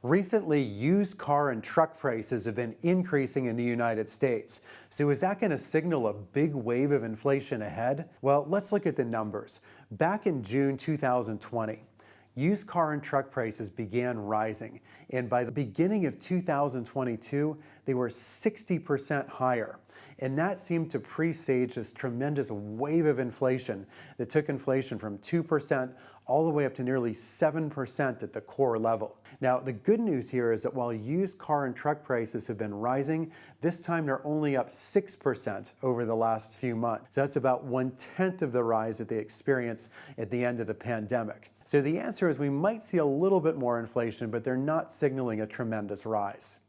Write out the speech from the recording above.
Recently, used car and truck prices have been increasing in the United States. So is that going to signal a big wave of inflation ahead? Well, let's look at the numbers. Back in June 2020, used car and truck prices began rising, and by the beginning of 2022, they were 60% higher. And that seemed to presage this tremendous wave of inflation that took inflation from 2% all the way up to nearly 7% at the core level. Now, the good news here is that while used car and truck prices have been rising, this time they're only up 6% over the last few months. So that's about 1/10 of the rise that they experienced at the end of the pandemic. So the answer is we might see a little bit more inflation, but they're not signaling a tremendous rise.